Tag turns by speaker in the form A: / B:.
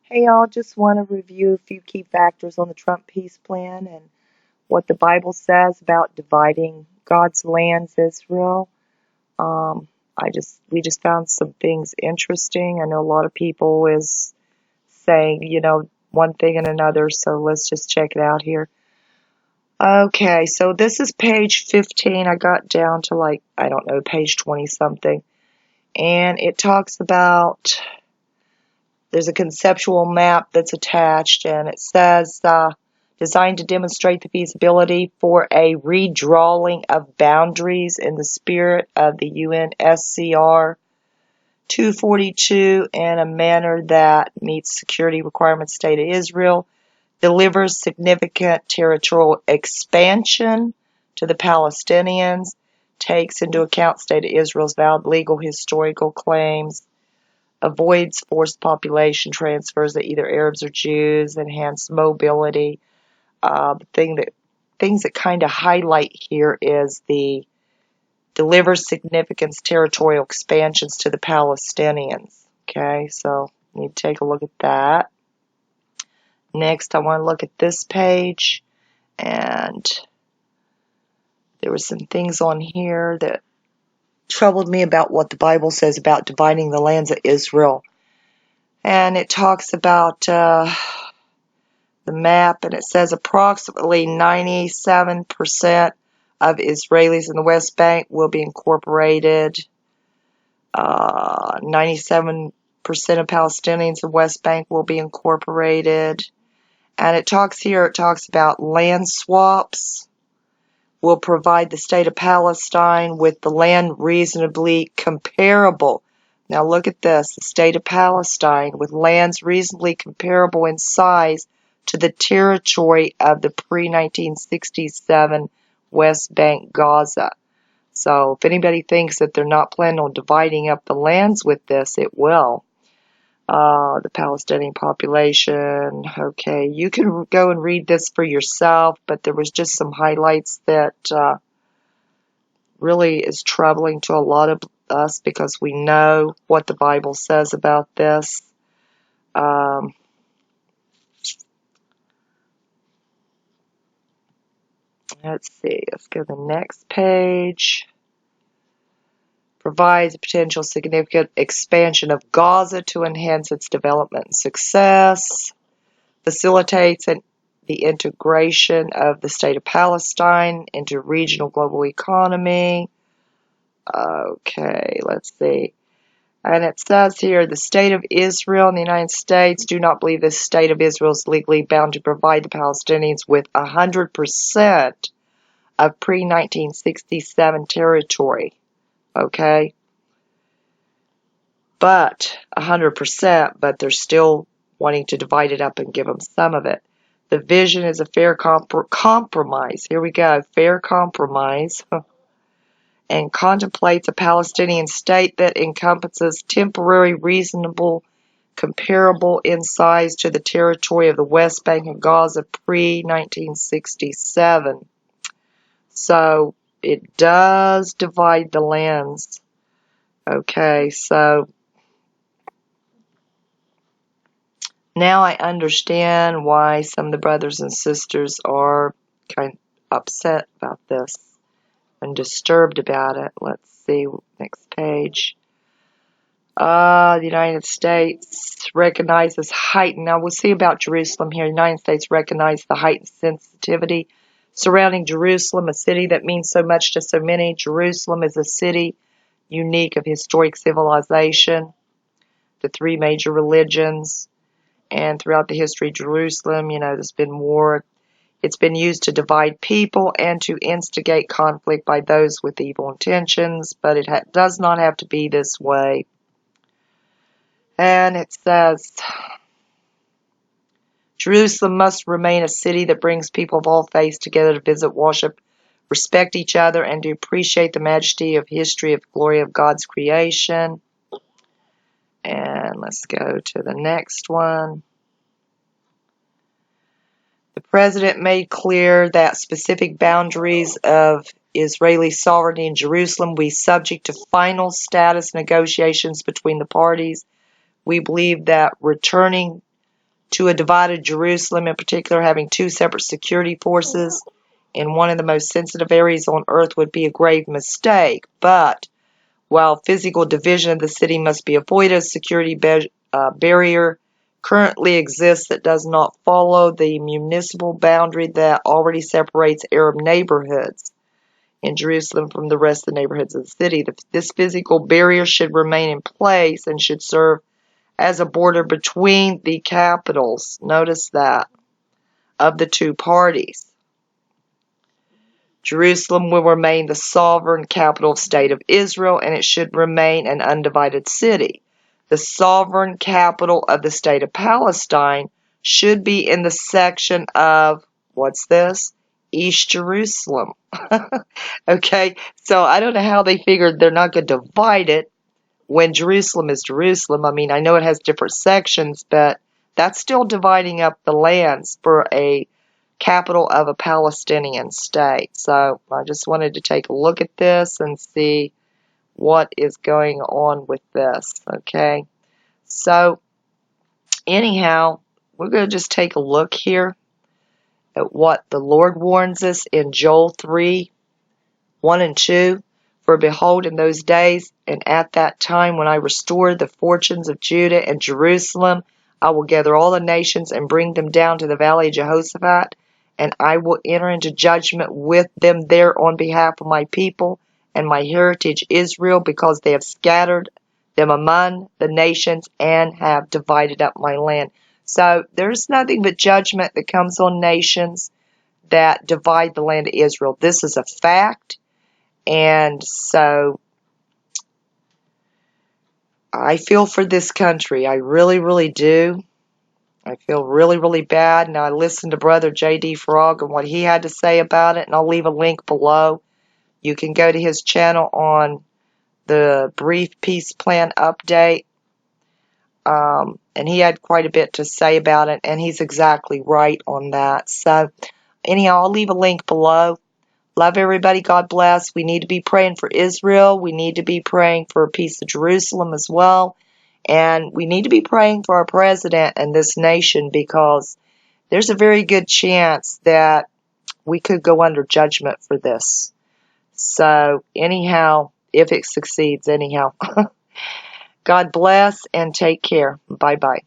A: Hey y'all, just want to review a few key factors on the Trump peace plan and what the Bible says about dividing God's lands, Israel. Um, we just found some things interesting. I know a lot of people is saying, one thing and another, so let's just check it out here. Okay, so this is page 15. I got down to page 20 something. And it talks about there's a conceptual map that's attached, and it says, designed to demonstrate the feasibility for a redrawing of boundaries in the spirit of the UNSCR 242 in a manner that meets security requirements state of Israel, delivers significant territorial expansion to the Palestinians, takes into account state of Israel's valid legal historical claims, avoids forced population transfers of either Arabs or Jews, enhanced mobility. Things that kind of highlight here is the delivers significant territorial expansions to the Palestinians. Okay, so you need to take a look at that. Next, I want to look at this page, and there were some things on here that troubled me about what the Bible says about dividing the lands of Israel. And it talks about the map, and it says approximately 97% of Israelis in the West Bank will be incorporated. 97% of Palestinians in the West Bank will be incorporated. And it talks about land swaps will provide the state of Palestine with the land reasonably comparable. Now look at this, the state of Palestine with lands reasonably comparable in size to the territory of the pre-1967 West Bank Gaza. So if anybody thinks that they're not planning on dividing up the lands with this, it will. The Palestinian population, okay, you can go and read this for yourself, but there was just some highlights that really is troubling to a lot of us because we know what the Bible says about this. Let's see, let's go to the next page. Provides a potential significant expansion of Gaza to enhance its development and success. Facilitates the integration of the state of Palestine into regional global economy. Okay, let's see. And it says here, the state of Israel and the United States do not believe the state of Israel is legally bound to provide the Palestinians with 100% of pre-1967 territory. Okay? But 100%, but they're still wanting to divide it up and give them some of it. The vision is a fair compromise. Here we go, fair compromise. And contemplates a Palestinian state that encompasses temporary, reasonable, comparable in size to the territory of the West Bank and Gaza pre-1967. So it does divide the lands. Okay, so now I understand why some of the brothers and sisters are kind of upset about this and disturbed about it. Let's see, next page. The United States recognizes heightened, now we'll see about Jerusalem here. The United States recognizes the heightened sensitivity surrounding Jerusalem, a city that means so much to so many. Jerusalem is a city unique of historic civilization, the three major religions, and throughout the history of Jerusalem, there's been war. It's been used to divide people and to instigate conflict by those with evil intentions, but it does not have to be this way. And it says, Jerusalem must remain a city that brings people of all faiths together to visit, worship, respect each other, and to appreciate the majesty of history, of glory of God's creation. And let's go to the next one. The president made clear that specific boundaries of Israeli sovereignty in Jerusalem will be subject to final status negotiations between the parties. We believe that returning to a divided Jerusalem, in particular having two separate security forces in one of the most sensitive areas on earth, would be a grave mistake. But while physical division of the city must be avoided, a security barrier currently exists that does not follow the municipal boundary that already separates Arab neighborhoods in Jerusalem from the rest of the neighborhoods of the city. This physical barrier should remain in place and should serve as a border between the capitals, notice that, of the two parties. Jerusalem will remain the sovereign capital state of Israel, and it should remain an undivided city. The sovereign capital of the state of Palestine should be in the section of, what's this? East Jerusalem. Okay, so I don't know how they figured they're not going to divide it when Jerusalem is Jerusalem. I mean, I know it has different sections, but that's still dividing up the lands for a capital of a Palestinian state. So I just wanted to take a look at this and see what is going on with this. Okay, so anyhow, we're going to just take a look here at what the Lord warns us in Joel 3:1 and 2. For behold, in those days and at that time when I restore the fortunes of Judah and Jerusalem, I will gather all the nations and bring them down to the valley of Jehoshaphat, and I will enter into judgment with them there on behalf of my people and my heritage Israel, because they have scattered them among the nations and have divided up my land. So there's nothing but judgment that comes on nations that divide the land of Israel. This is a fact. And so I feel for this country. I really, really do. I feel really, really bad. Now, I listened to Brother J.D. Frog and what he had to say about it, and I'll leave a link below. You can go to his channel on the brief peace plan update. And he had quite a bit to say about it, and he's exactly right on that. So, anyhow, I'll leave a link below. Love everybody. God bless. We need to be praying for Israel. We need to be praying for a peace of Jerusalem as well. And we need to be praying for our president and this nation, because there's a very good chance that we could go under judgment for this. So anyhow, if it succeeds, anyhow. God bless and take care. Bye-bye.